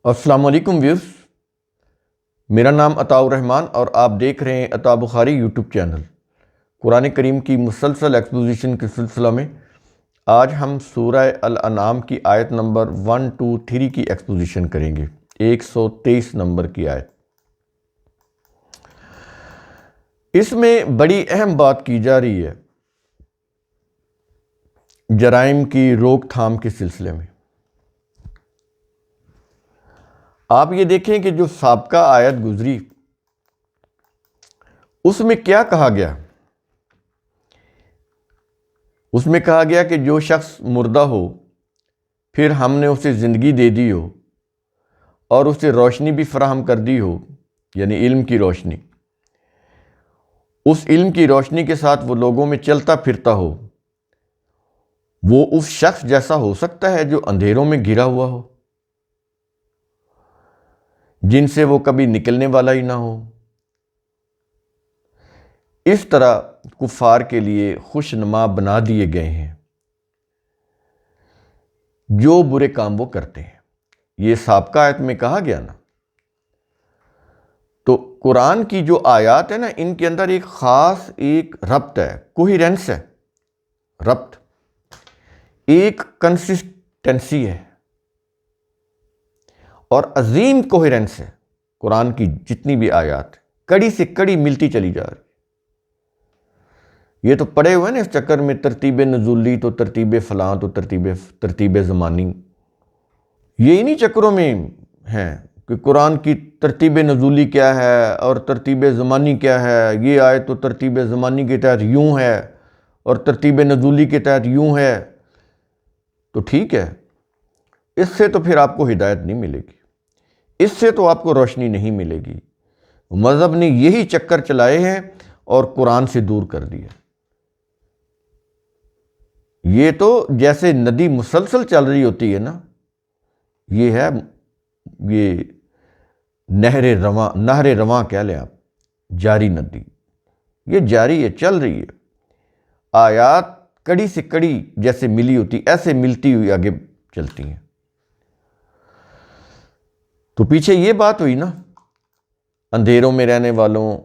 السلام علیکم ویورز، میرا نام عطاء الرحمان اور آپ دیکھ رہے ہیں عطاء بخاری یوٹیوب چینل۔ قرآن کریم کی مسلسل ایکسپوزیشن کے سلسلہ میں آج ہم سورہ الانعام کی آیت نمبر 123 کی ایکسپوزیشن کریں گے، 123 نمبر کی آیت۔ اس میں بڑی اہم بات کی جا رہی ہے جرائم کی روک تھام کے سلسلے میں۔ آپ یہ دیکھیں کہ جو سابقہ آیت گزری اس میں کیا کہا گیا؟ اس میں کہا گیا کہ جو شخص مردہ ہو پھر ہم نے اسے زندگی دے دی ہو اور اسے روشنی بھی فراہم کر دی ہو، یعنی علم کی روشنی، اس علم کی روشنی کے ساتھ وہ لوگوں میں چلتا پھرتا ہو، وہ اس شخص جیسا ہو سکتا ہے جو اندھیروں میں گھرا ہوا ہو، جن سے وہ کبھی نکلنے والا ہی نہ ہو۔ اس طرح کفار کے لیے خوش نما بنا دیے گئے ہیں جو برے کام وہ کرتے ہیں۔ یہ سابقہ آیت میں کہا گیا نا۔ تو قرآن کی جو آیات ہے نا، ان کے اندر ایک خاص ایک ربط ہے، کوہیرنس ہے، ربط، ایک کنسسٹنسی ہے اور عظیم کوہیرنس ہے۔ قرآن کی جتنی بھی آیات کڑی سے کڑی ملتی چلی جا رہی۔ یہ تو پڑے ہوئے نا اس چکر میں، ترتیب نزولی تو ترتیب فلاں تو ترتیب زمانی، یہ انہی چکروں میں ہیں کہ قرآن کی ترتیب نزولی کیا ہے اور ترتیب زمانی کیا ہے۔ یہ آئے تو ترتیب زمانی کے تحت یوں ہے اور ترتیب نزولی کے تحت یوں ہے، تو ٹھیک ہے، اس سے تو پھر آپ کو ہدایت نہیں ملے گی، اس سے تو آپ کو روشنی نہیں ملے گی۔ مذہب نے یہی چکر چلائے ہیں اور قرآن سے دور کر دیا۔ یہ تو جیسے ندی مسلسل چل رہی ہوتی ہے نا، یہ ہے یہ نہر رواں کہہ لیں آپ، جاری ندی، یہ جاری ہے، چل رہی ہے۔ آیات کڑی سے کڑی جیسے ملی ہوتی ایسے ملتی ہوئی آگے چلتی ہیں۔ تو پیچھے یہ بات ہوئی نا، اندھیروں میں رہنے والوں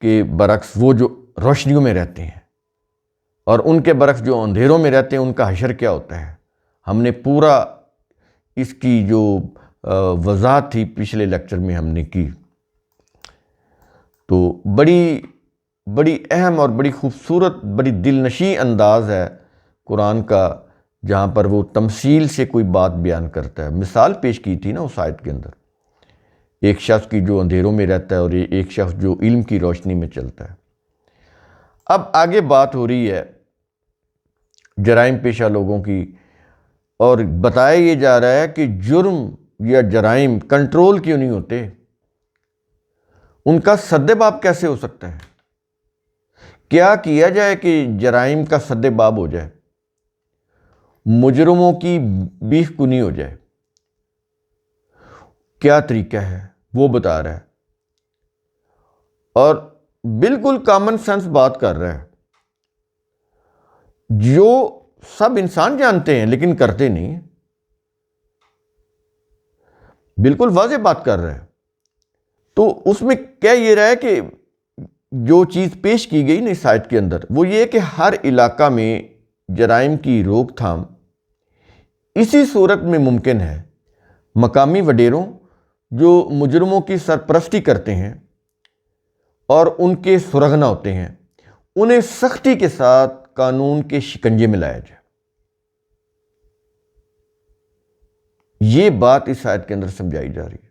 کے برعکس وہ جو روشنیوں میں رہتے ہیں، اور ان کے برعکس جو اندھیروں میں رہتے ہیں ان کا حشر کیا ہوتا ہے۔ ہم نے پورا اس کی جو وضاحت تھی پچھلے لیکچر میں ہم نے کی۔ تو بڑی اہم اور بڑی خوبصورت، بڑی دل نشیں انداز ہے قرآن کا، جہاں پر وہ تمثیل سے کوئی بات بیان کرتا ہے۔ مثال پیش کی تھی نا اس آیت کے اندر، ایک شخص کی جو اندھیروں میں رہتا ہے اور ایک شخص جو علم کی روشنی میں چلتا ہے۔ اب آگے بات ہو رہی ہے جرائم پیشہ لوگوں کی، اور بتایا یہ جا رہا ہے کہ جرم یا جرائم کنٹرول کیوں نہیں ہوتے، ان کا سد باب کیسے ہو سکتا ہے، کیا کیا جائے کہ جرائم کا سد باب ہو جائے، مجرموں کی بیخ کنی ہو جائے، کیا طریقہ ہے وہ بتا رہا ہے، اور بالکل کامن سینس بات کر رہا ہے، جو سب انسان جانتے ہیں لیکن کرتے نہیں ہیں، بالکل واضح بات کر رہا ہے۔ تو اس میں کیا یہ رہا ہے کہ جو چیز پیش کی گئی نا اس آیت کے اندر، وہ یہ کہ ہر علاقہ میں جرائم کی روک تھام اسی صورت میں ممکن ہے۔ مقامی وڈیروں جو مجرموں کی سرپرستی کرتے ہیں اور ان کے سرغنہ ہوتے ہیں، انہیں سختی کے ساتھ قانون کے شکنجے میں لایا جائے۔ یہ بات اس آیت کے اندر سمجھائی جا رہی ہے،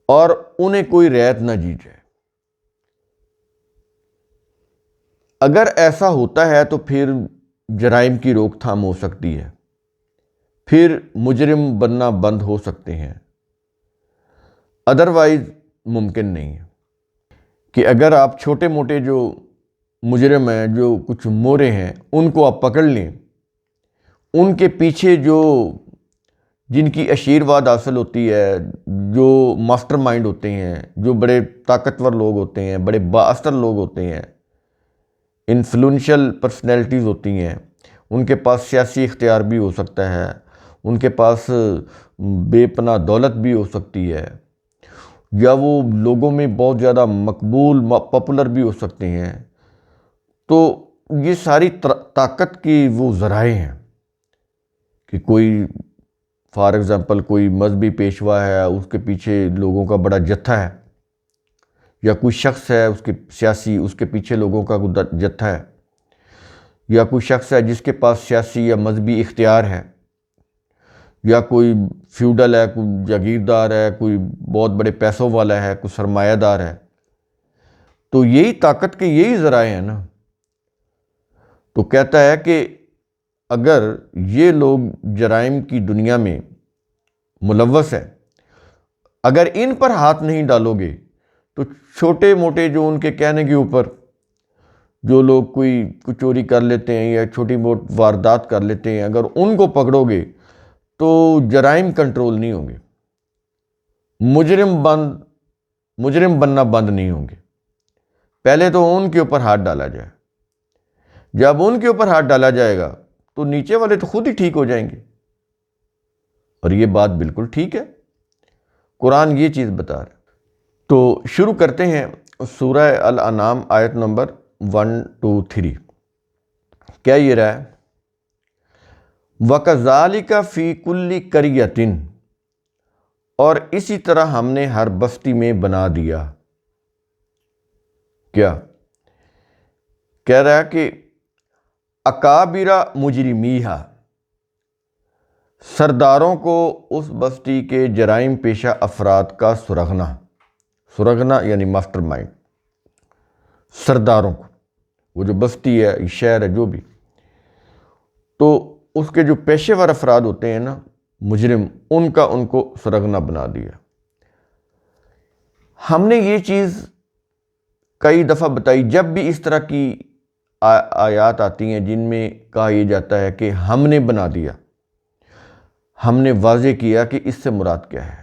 اور انہیں کوئی رعایت نہ دی جائے۔ اگر ایسا ہوتا ہے تو پھر جرائم کی روک تھام ہو سکتی ہے، پھر مجرم بننا بند ہو سکتے ہیں، ادروائز ممکن نہیں ہے کہ اگر آپ چھوٹے موٹے جو مجرم ہیں، جو کچھ مورے ہیں، ان کو آپ پکڑ لیں، ان کے پیچھے جن کی آشیرواد حاصل ہوتی ہے، جو ماسٹر مائنڈ ہوتے ہیں، جو بڑے طاقتور لوگ ہوتے ہیں، بڑے با اثر لوگ ہوتے ہیں، انفلوئنشل پرسنالٹیز ہوتی ہیں، ان کے پاس سیاسی اختیار بھی ہو سکتا ہے، ان کے پاس بے پناہ دولت بھی ہو سکتی ہے، یا وہ لوگوں میں بہت زیادہ مقبول پاپولر بھی ہو سکتے ہیں، تو یہ ساری طاقت کی وہ ذرائع ہیں کہ کوئی فار ایگزامپل کوئی مذہبی پیشوا ہے، اس کے پیچھے لوگوں کا بڑا جتھا ہے، یا کوئی شخص ہے اس کے سیاسی، اس کے پیچھے لوگوں کا جتھا ہے، یا کوئی شخص ہے جس کے پاس سیاسی یا مذہبی اختیار ہے، یا کوئی فیوڈل ہے، کوئی جاگیردار ہے، کوئی بہت بڑے پیسوں والا ہے، کوئی سرمایہ دار ہے، تو یہی طاقت کے یہی ذرائع ہیں نا۔ تو کہتا ہے کہ اگر یہ لوگ جرائم کی دنیا میں ملوث ہیں، اگر ان پر ہاتھ نہیں ڈالو گے تو چھوٹے موٹے جو ان کے کہنے کے اوپر جو لوگ کوئی چوری کر لیتے ہیں یا چھوٹی موٹ واردات کر لیتے ہیں، اگر ان کو پکڑو گے تو جرائم کنٹرول نہیں ہوں گے، مجرم بننا بند نہیں ہوں گے۔ پہلے تو ان کے اوپر ہاتھ ڈالا جائے، جب ان کے اوپر ہاتھ ڈالا جائے گا تو نیچے والے تو خود ہی ٹھیک ہو جائیں گے۔ اور یہ بات بالکل ٹھیک ہے، قرآن یہ چیز بتا رہا ہے۔ تو شروع کرتے ہیں سورہ الانعام آیت نمبر 1-3۔ کیا یہ رہا ہے؟ وَكَذَلِكَ فِي كُلِّ قَرْيَةٍ، اور اسی طرح ہم نے ہر بستی میں بنا دیا۔ کیا کہہ رہا ہے کہ اکابر مجرمیہا، سرداروں کو اس بستی کے جرائم پیشہ افراد کا سرغنا یعنی ماسٹر مائنڈ، سرداروں کو، وہ جو بستی ہے، شہر ہے، جو بھی، تو اس کے جو پیشے ور افراد ہوتے ہیں نا، مجرم، ان کو سرغنا بنا دیا۔ ہم نے یہ چیز کئی دفعہ بتائی، جب بھی اس طرح کی آیات آتی ہیں جن میں کہا یہ جاتا ہے کہ ہم نے بنا دیا، ہم نے واضح کیا کہ اس سے مراد کیا ہے،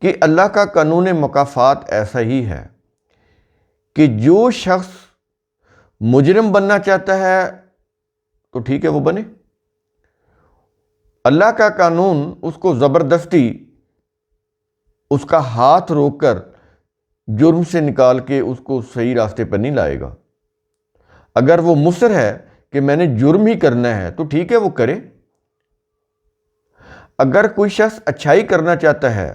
کہ اللہ کا قانون مکافات ایسا ہی ہے کہ جو شخص مجرم بننا چاہتا ہے تو ٹھیک ہے وہ بنے۔ اللہ کا قانون اس کو زبردستی اس کا ہاتھ روک کر جرم سے نکال کے اس کو صحیح راستے پر نہیں لائے گا۔ اگر وہ مصر ہے کہ میں نے جرم ہی کرنا ہے تو ٹھیک ہے وہ کرے۔ اگر کوئی شخص اچھائی کرنا چاہتا ہے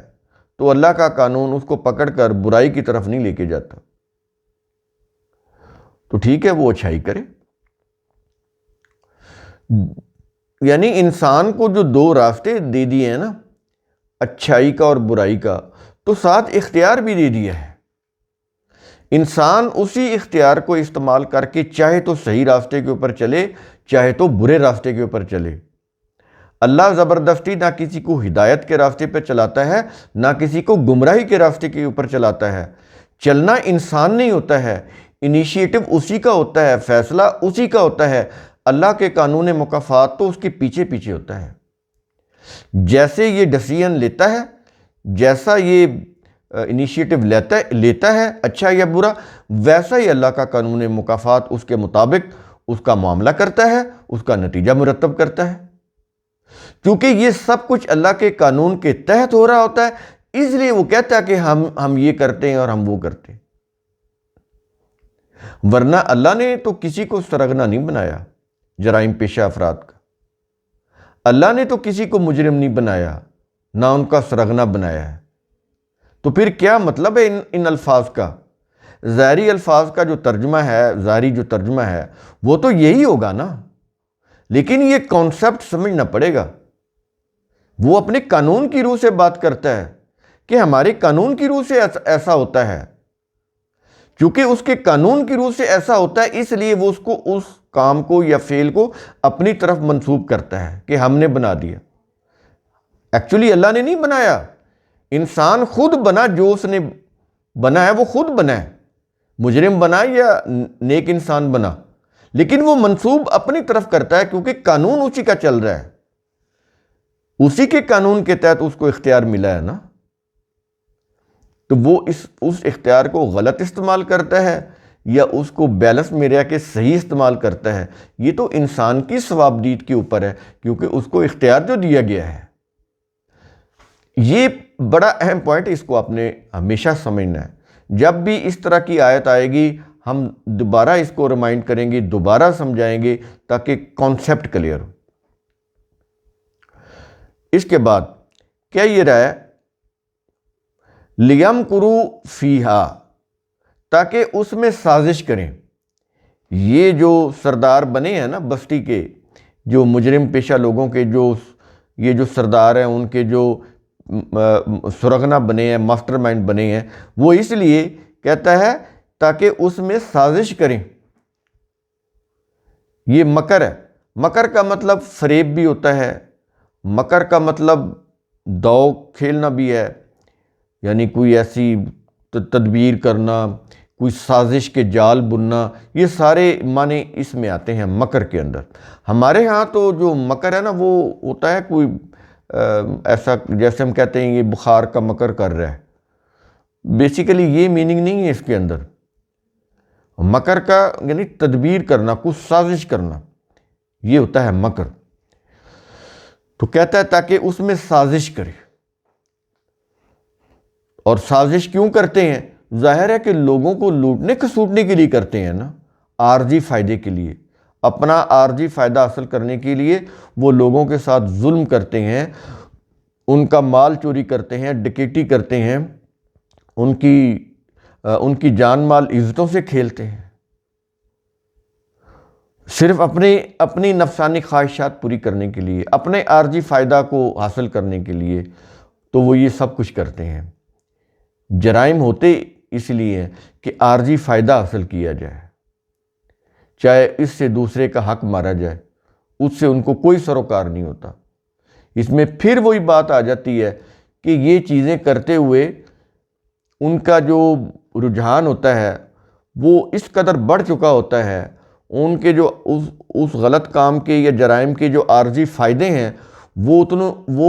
تو اللہ کا قانون اس کو پکڑ کر برائی کی طرف نہیں لے کے جاتا، تو ٹھیک ہے وہ اچھائی کرے۔ یعنی انسان کو جو دو راستے دے دیے ہیں نا، اچھائی کا اور برائی کا، تو ساتھ اختیار بھی دے دیا ہے۔ انسان اسی اختیار کو استعمال کر کے چاہے تو صحیح راستے کے اوپر چلے، چاہے تو برے راستے کے اوپر چلے۔ اللہ زبردستی نہ کسی کو ہدایت کے راستے پہ چلاتا ہے، نہ کسی کو گمراہی کے راستے کے اوپر چلاتا ہے۔ چلنا انسان نہیں ہوتا ہے، انیشیٹو اسی کا ہوتا ہے، فیصلہ اسی کا ہوتا ہے۔ اللہ کے قانون مکافات تو اس کے پیچھے پیچھے ہوتا ہے۔ جیسے یہ ڈیسیژن لیتا ہے، جیسا یہ انیشیٹو لیتا ہے اچھا یا برا، ویسا ہی اللہ کا قانون مکافات اس کے مطابق اس کا معاملہ کرتا ہے، اس کا نتیجہ مرتب کرتا ہے۔ کیونکہ یہ سب کچھ اللہ کے قانون کے تحت ہو رہا ہوتا ہے، اس لیے وہ کہتا ہے کہ ہم یہ کرتے ہیں اور ہم وہ کرتے ہیں۔ ورنہ اللہ نے تو کسی کو سرغنا نہیں بنایا جرائم پیشہ افراد کا، اللہ نے تو کسی کو مجرم نہیں بنایا، نہ ان کا سرغنا بنایا ہے۔ تو پھر کیا مطلب ہے ان الفاظ کا؟ ظاہری الفاظ کا جو ترجمہ ہے، ظاہری جو ترجمہ ہے وہ تو یہی ہوگا نا، لیکن یہ کانسیپٹ سمجھنا پڑے گا۔ وہ اپنے قانون کی روح سے بات کرتا ہے کہ ہمارے قانون کی روح سے ایسا ہوتا ہے، کیونکہ اس کے قانون کی روح سے ایسا ہوتا ہے، اس لیے وہ اس کام کو یا فعل کو اپنی طرف منسوب کرتا ہے کہ ہم نے بنا دیا۔ ایکچولی اللہ نے نہیں بنایا، انسان خود بنا، جو اس نے بنا ہے وہ خود بنا ہے، مجرم بنا یا نیک انسان بنا، لیکن وہ منسوب اپنی طرف کرتا ہے کیونکہ قانون اسی کا چل رہا ہے، اسی کے قانون کے تحت اس کو اختیار ملا ہے نا۔ تو وہ اس اختیار کو غلط استعمال کرتا ہے یا اس کو بیلنس میں رہ کے صحیح استعمال کرتا ہے، یہ تو انسان کی ثوابدید کے اوپر ہے، کیونکہ اس کو اختیار جو دیا گیا ہے۔ یہ بڑا اہم پوائنٹ، اس کو آپ نے ہمیشہ سمجھنا ہے۔ جب بھی اس طرح کی آیت آئے گی ہم دوبارہ اس کو ریمائنڈ کریں گے، دوبارہ سمجھائیں گے تاکہ کانسیپٹ کلیئر ہو۔ اس کے بعد کیا یہ رہا ہے، لِيَمْكُرُوا فِيهَا، تاکہ اس میں سازش کریں۔ یہ جو سردار بنے ہیں نا بستی کے، جو مجرم پیشہ لوگوں کے، یہ جو سردار ہیں، ان کے جو سرغنہ بنے ہیں، ماسٹر مائنڈ بنے ہیں، وہ اس لیے کہتا ہے تاکہ اس میں سازش کریں۔ یہ مکر ہے۔ مکر کا مطلب فریب بھی ہوتا ہے، مکر کا مطلب داؤ کھیلنا بھی ہے، یعنی کوئی ایسی تدبیر کرنا، کوئی سازش کے جال بننا، یہ سارے معنی اس میں آتے ہیں مکر کے اندر۔ ہمارے ہاں تو جو مکر ہے نا وہ ہوتا ہے کوئی ایسا، جیسے ہم کہتے ہیں یہ بخار کا مکر کر رہا ہے، بیسیکلی یہ میننگ نہیں ہے اس کے اندر۔ مکر کا یعنی تدبیر کرنا، کچھ سازش کرنا، یہ ہوتا ہے مکر۔ تو کہتا ہے تاکہ اس میں سازش کرے۔ اور سازش کیوں کرتے ہیں؟ ظاہر ہے کہ لوگوں کو لوٹنے کھسوٹنے کے لیے کرتے ہیں نا، عارضی فائدے کے لیے، اپنا عارضی فائدہ حاصل کرنے کے لیے وہ لوگوں کے ساتھ ظلم کرتے ہیں، ان کا مال چوری کرتے ہیں، ڈکیٹی کرتے ہیں، ان کی جان مال عزتوں سے کھیلتے ہیں، صرف اپنی نفسانی خواہشات پوری کرنے کے لیے، اپنے عارضی فائدہ کو حاصل کرنے کے لیے، تو وہ یہ سب کچھ کرتے ہیں۔ جرائم ہوتے اس لیے کہ عارضی فائدہ حاصل کیا جائے، چاہے اس سے دوسرے کا حق مارا جائے، اس سے ان کو کوئی سروکار نہیں ہوتا۔ اس میں پھر وہی بات آ جاتی ہے کہ یہ چیزیں کرتے ہوئے ان کا جو رجحان ہوتا ہے وہ اس قدر بڑھ چکا ہوتا ہے، ان کے جو اس غلط کام کے یا جرائم کے جو عارضی فائدے ہیں وہ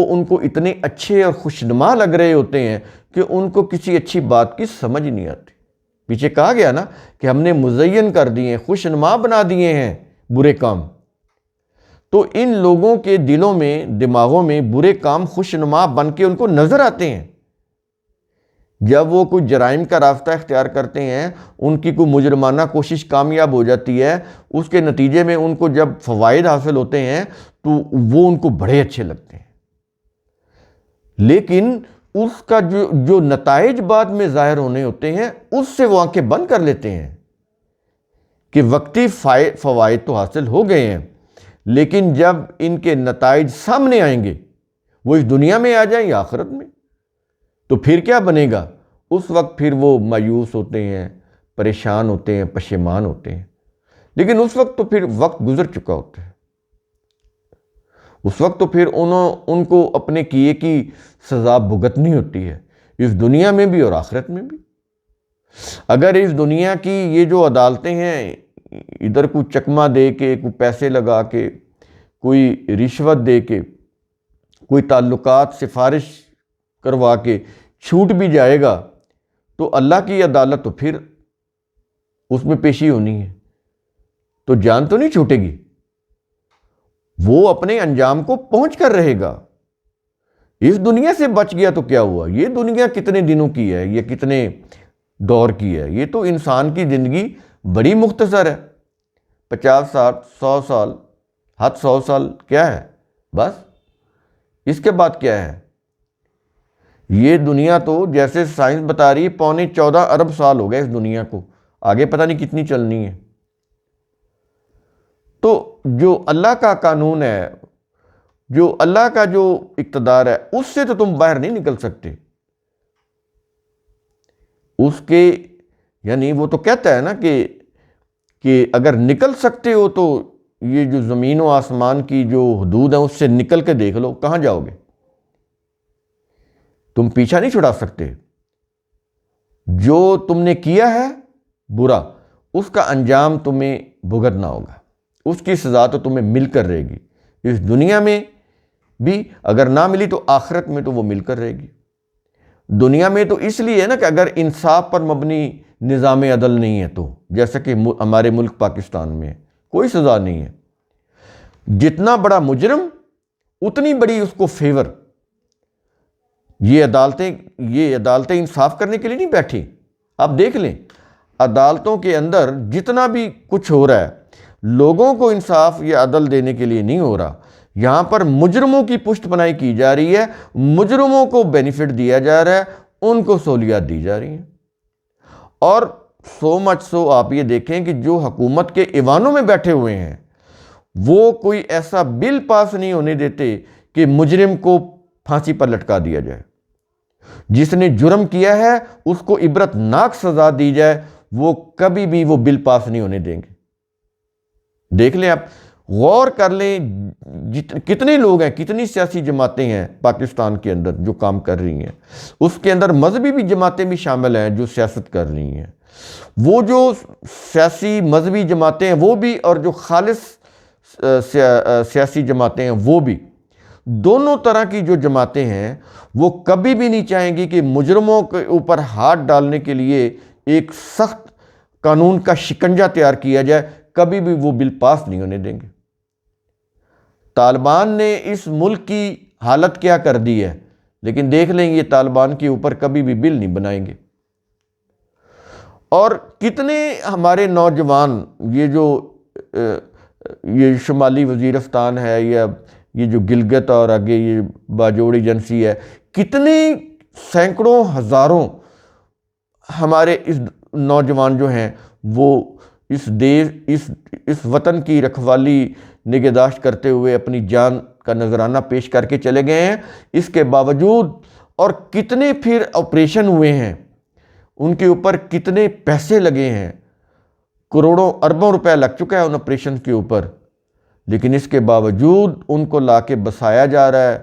ان کو اتنے اچھے اور خوشنما لگ رہے ہوتے ہیں کہ ان کو کسی اچھی بات کی سمجھ نہیں آتی۔ پیچھے کہا گیا نا کہ ہم نے مزین کر دیے ہیں، خوشنما بنا دیے ہیں برے کام۔ تو ان لوگوں کے دلوں میں، دماغوں میں برے کام خوشنما بن کے ان کو نظر آتے ہیں۔ جب وہ کوئی جرائم کا راستہ اختیار کرتے ہیں، ان کی کوئی مجرمانہ کوشش کامیاب ہو جاتی ہے، اس کے نتیجے میں ان کو جب فوائد حاصل ہوتے ہیں تو وہ ان کو بڑے اچھے لگتے ہیں، لیکن اس کا جو نتائج بعد میں ظاہر ہونے ہوتے ہیں اس سے وہ آنکھیں بند کر لیتے ہیں کہ وقتی فوائد تو حاصل ہو گئے ہیں، لیکن جب ان کے نتائج سامنے آئیں گے، وہ اس دنیا میں آ جائیں یا آخرت میں، تو پھر کیا بنے گا؟ اس وقت پھر وہ مایوس ہوتے ہیں، پریشان ہوتے ہیں، پشیمان ہوتے ہیں۔ لیکن اس وقت تو پھر وقت گزر چکا ہوتا ہے، اس وقت تو پھر ان کو اپنے کیے کی سزا بھگتنی ہوتی ہے، اس دنیا میں بھی اور آخرت میں بھی۔ اگر اس دنیا کی یہ جو عدالتیں ہیں، ادھر کوئی چکمہ دے کے، کوئی پیسے لگا کے، کوئی رشوت دے کے، کوئی تعلقات سفارش کروا کے چھوٹ بھی جائے گا، تو اللہ کی عدالت تو پھر اس میں پیشی ہونی ہے، تو جان تو نہیں چھوٹے گی، وہ اپنے انجام کو پہنچ کر رہے گا۔ اس دنیا سے بچ گیا تو کیا ہوا؟ یہ دنیا کتنے دنوں کی ہے، یہ کتنے دور کی ہے؟ یہ تو انسان کی زندگی بڑی مختصر ہے، 50 سال، 100 سال، حد 100 سال کیا ہے بس، اس کے بعد کیا ہے؟ یہ دنیا تو جیسے سائنس بتا رہی ہے 14.25 ارب سال ہو گئے اس دنیا کو، آگے پتہ نہیں کتنی چلنی ہے۔ تو جو اللہ کا قانون ہے، جو اللہ کا جو اقتدار ہے، اس سے تو تم باہر نہیں نکل سکتے۔ اس کے یعنی وہ تو کہتا ہے نا کہ اگر نکل سکتے ہو تو یہ جو زمین و آسمان کی جو حدود ہیں اس سے نکل کے دیکھ لو، کہاں جاؤ گے؟ تم پیچھا نہیں چھڑا سکتے۔ جو تم نے کیا ہے برا، اس کا انجام تمہیں بھگتنا ہوگا، اس کی سزا تو تمہیں مل کر رہے گی، اس دنیا میں بھی اگر نہ ملی تو آخرت میں تو وہ مل کر رہے گی۔ دنیا میں تو اس لیے ہے نا کہ اگر انصاف پر مبنی نظام عدل نہیں ہے تو جیسا کہ ہمارے ملک پاکستان میں ہے، کوئی سزا نہیں ہے۔ جتنا بڑا مجرم اتنی بڑی اس کو فیور۔ یہ عدالتیں انصاف کرنے کے لیے نہیں بیٹھی۔ آپ دیکھ لیں عدالتوں کے اندر جتنا بھی کچھ ہو رہا ہے لوگوں کو انصاف یا عدل دینے کے لیے نہیں ہو رہا، یہاں پر مجرموں کی پشت پناہی کی جا رہی ہے، مجرموں کو بینیفٹ دیا جا رہا ہے، ان کو سہولیات دی جا رہی ہیں۔ اور سو مچ سو آپ یہ دیکھیں کہ جو حکومت کے ایوانوں میں بیٹھے ہوئے ہیں وہ کوئی ایسا بل پاس نہیں ہونے دیتے کہ مجرم کو پھانسی پر لٹکا دیا جائے۔ جس نے جرم کیا ہے اس کو عبرت ناک سزا دی جائے، وہ کبھی بھی وہ بل پاس نہیں ہونے دیں گے۔ دیکھ لیں، آپ غور کر لیں کتنے لوگ ہیں، کتنی سیاسی جماعتیں ہیں پاکستان کے اندر جو کام کر رہی ہیں، اس کے اندر مذہبی بھی جماعتیں بھی شامل ہیں جو سیاست کر رہی ہیں۔ وہ جو سیاسی مذہبی جماعتیں ہیں وہ بھی، اور جو خالص سیاسی جماعتیں ہیں وہ بھی، دونوں طرح کی جو جماعتیں ہیں وہ کبھی بھی نہیں چاہیں گی کہ مجرموں کے اوپر ہاتھ ڈالنے کے لیے ایک سخت قانون کا شکنجہ تیار کیا جائے، کبھی بھی وہ بل پاس نہیں ہونے دیں گے۔ طالبان نے اس ملک کی حالت کیا کر دی ہے، لیکن دیکھ لیں یہ طالبان کے اوپر کبھی بھی بل نہیں بنائیں گے۔ اور کتنے ہمارے نوجوان یہ شمالی وزیرستان ہے یا یہ جو گلگت اور آگے یہ باجوڑ ایجنسی ہے، کتنے سینکڑوں ہزاروں ہمارے اس نوجوان جو ہیں وہ اس وطن کی رکھوالی نگہداشت کرتے ہوئے اپنی جان کا نذرانہ پیش کر کے چلے گئے ہیں۔ اس کے باوجود اور کتنے پھر آپریشن ہوئے ہیں، ان کے اوپر کتنے پیسے لگے ہیں، کروڑوں اربوں روپے لگ چکا ہے ان آپریشن کے اوپر، لیکن اس کے باوجود ان کو لا کے بسایا جا رہا ہے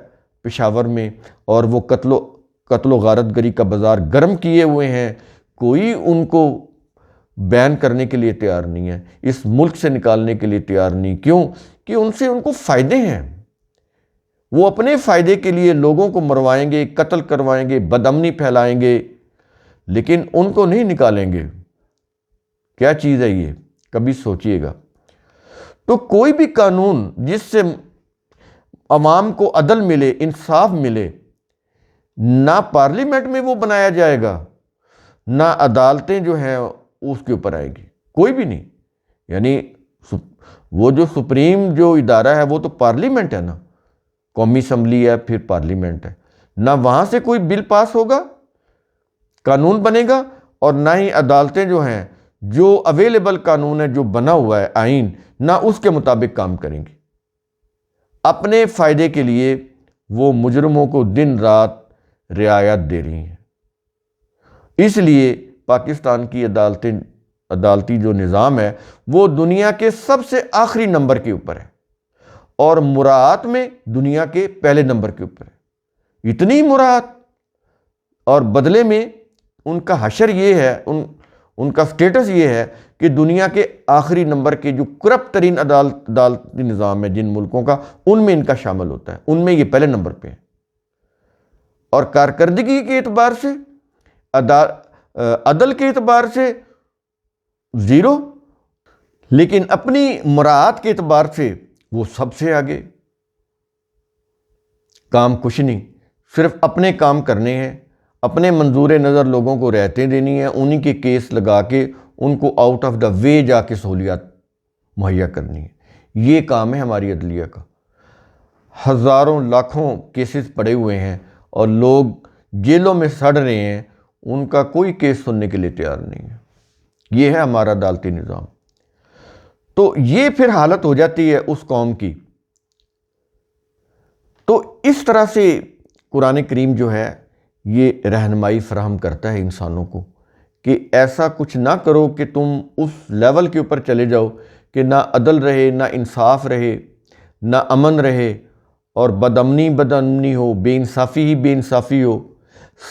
پشاور میں، اور وہ قتل و غارت گری کا بازار گرم کیے ہوئے ہیں۔ کوئی ان کو بین کرنے کے لیے تیار نہیں ہے، اس ملک سے نکالنے کے لیے تیار نہیں۔ کیوں؟ کہ ان کو فائدے ہیں، وہ اپنے فائدے کے لیے لوگوں کو مروائیں گے، قتل کروائیں گے، بدامنی پھیلائیں گے، لیکن ان کو نہیں نکالیں گے۔ کیا چیز ہے یہ؟ کبھی سوچئے گا۔ تو کوئی بھی قانون جس سے عوام کو عدل ملے، انصاف ملے، نہ پارلیمنٹ میں وہ بنایا جائے گا، نہ عدالتیں جو ہیں اس کے اوپر آئے گی، کوئی بھی نہیں۔ یعنی وہ جو سپریم جو ادارہ ہے وہ تو پارلیمنٹ ہے نا، قومی اسمبلی ہے، پھر پارلیمنٹ ہے، نہ وہاں سے کوئی بل پاس ہوگا، قانون بنے گا، اور نہ ہی عدالتیں جو ہیں جو اویلیبل قانون ہے جو بنا ہوا ہے آئین، نہ اس کے مطابق کام کریں گی۔ اپنے فائدے کے لیے وہ مجرموں کو دن رات رعایت دے رہی ہیں۔ اس لیے پاکستان کی عدالتی جو نظام ہے وہ دنیا کے سب سے آخری نمبر کے اوپر ہے، اور مراعات میں دنیا کے پہلے نمبر کے اوپر ہے۔ اتنی مراعات، اور بدلے میں ان کا حشر یہ ہے، ان کا سٹیٹس یہ ہے کہ دنیا کے آخری نمبر کے جو کرپٹ ترین عدالتی نظام ہے جن ملکوں کا، ان میں ان کا شامل ہوتا ہے، ان میں یہ پہلے نمبر پہ ہے۔ اور کارکردگی کے اعتبار سے، عدل کے اعتبار سے زیرو، لیکن اپنی مراعات کے اعتبار سے وہ سب سے آگے۔ کام کچھ نہیں، صرف اپنے کام کرنے ہیں، اپنے منظور نظر لوگوں کو رعایتیں دینی ہیں، انہی کے کیس لگا کے ان کو آؤٹ آف دا وے جا کے سہولیات مہیا کرنی ہے۔ یہ کام ہے ہماری عدلیہ کا۔ ہزاروں لاکھوں کیسز پڑے ہوئے ہیں اور لوگ جیلوں میں سڑ رہے ہیں، ان کا کوئی کیس سننے کے لیے تیار نہیں ہے۔ یہ ہے ہمارا عدالتی نظام۔ تو یہ پھر حالت ہو جاتی ہے اس قوم کی۔ تو اس طرح سے قرآن کریم جو ہے یہ رہنمائی فراہم کرتا ہے انسانوں کو کہ ایسا کچھ نہ کرو کہ تم اس لیول کے اوپر چلے جاؤ کہ نہ عدل رہے، نہ انصاف رہے، نہ امن رہے، اور بدامنی ہو، بے انصافی ہی بے انصافی ہو،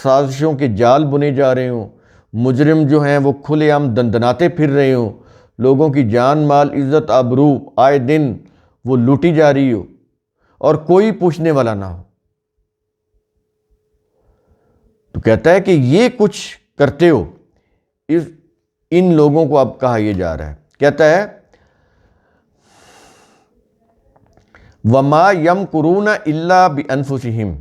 سازشوں کے جال بنے جا رہے ہوں، مجرم جو ہیں وہ کھلے عام دندناتے پھر رہے ہوں، لوگوں کی جان مال عزت آبرو آئے دن وہ لوٹی جا رہی ہو، اور کوئی پوچھنے والا نہ ہو۔ تو کہتا ہے کہ یہ کچھ کرتے ہو، ان لوگوں کو اب کہا یہ جا رہا ہے، کہتا ہے وَمَا يَمْكُرُونَ إِلَّا بِأَنفُسِهِمْ،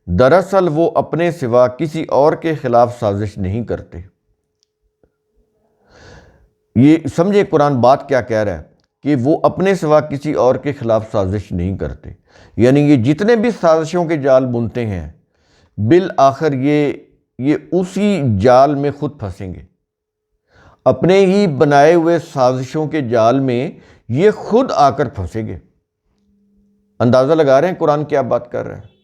دراصل وہ اپنے سوا کسی اور کے خلاف سازش نہیں کرتے۔ یہ سمجھے قرآن بات کیا کہہ رہا ہے کہ وہ اپنے سوا کسی اور کے خلاف سازش نہیں کرتے، یعنی یہ جتنے بھی سازشوں کے جال بنتے ہیں بالآخر یہ اسی جال میں خود پھنسیں گے، اپنے ہی بنائے ہوئے سازشوں کے جال میں یہ خود آ کر پھنسیں گے۔ اندازہ لگا رہے ہیں قرآن کیا بات کر رہا ہے؟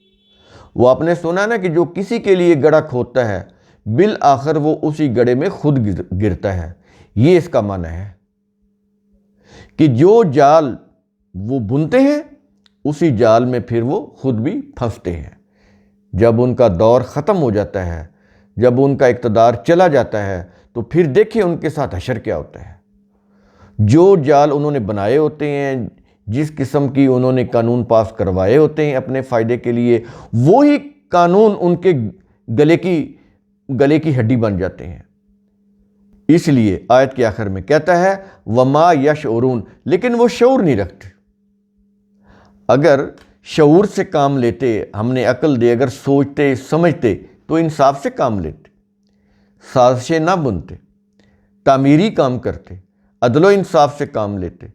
وہ آپ نے سنا نا کہ جو کسی کے لیے گڑھا کھودتا ہے بالآخر وہ اسی گڑھے میں خود گرتا ہے۔ یہ اس کا معنی ہے کہ جو جال وہ بنتے ہیں اسی جال میں پھر وہ خود بھی پھنستے ہیں۔ جب ان کا دور ختم ہو جاتا ہے، جب ان کا اقتدار چلا جاتا ہے، تو پھر دیکھیں ان کے ساتھ حشر کیا ہوتا ہے۔ جو جال انہوں نے بنائے ہوتے ہیں، جس قسم کی انہوں نے قانون پاس کروائے ہوتے ہیں اپنے فائدے کے لیے، وہی قانون ان کے گلے کی ہڈی بن جاتے ہیں۔ اس لیے آیت کے آخر میں کہتا ہے وَمَا يَشْعُرُونَ، لیکن وہ شعور نہیں رکھتے۔ اگر شعور سے کام لیتے، ہم نے عقل دے، اگر سوچتے سمجھتے تو انصاف سے کام لیتے، سازشیں نہ بنتے، تعمیری کام کرتے، عدل و انصاف سے کام لیتے،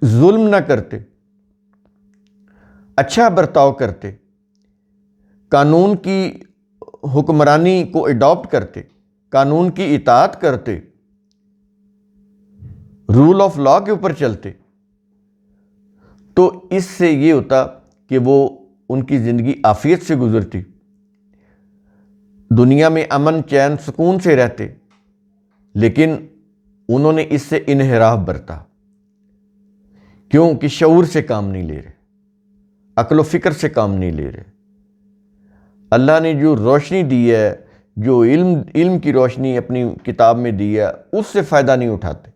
ظلم نہ کرتے، اچھا برتاؤ کرتے، قانون کی حکمرانی کو اڈاپٹ کرتے، قانون کی اطاعت کرتے، رول آف لا کے اوپر چلتے، تو اس سے یہ ہوتا کہ وہ ان کی زندگی عافیت سے گزرتی، دنیا میں امن چین سکون سے رہتے، لیکن انہوں نے اس سے انحراف برتا۔ کیوں کہ شعور سے کام نہیں لے رہے، عقل و فکر سے کام نہیں لے رہے۔ اللہ نے جو روشنی دی ہے، جو علم کی روشنی اپنی کتاب میں دی ہے، اس سے فائدہ نہیں اٹھاتے،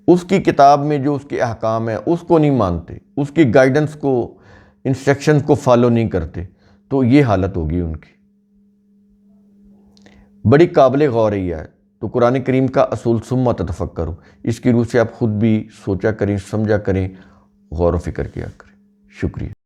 اس کی کتاب میں جو اس کے احکام ہیں اس کو نہیں مانتے، اس کی گائیڈنس کو، انسٹرکشنز کو فالو نہیں کرتے، تو یہ حالت ہوگی ان کی۔ بڑی قابل غور ہے۔ تو قرآن کریم کا اصول ثم تتفکروا، اس کی روح سے آپ خود بھی سوچا کریں، سمجھا کریں، غور و فکر کیا کریں۔ شکریہ۔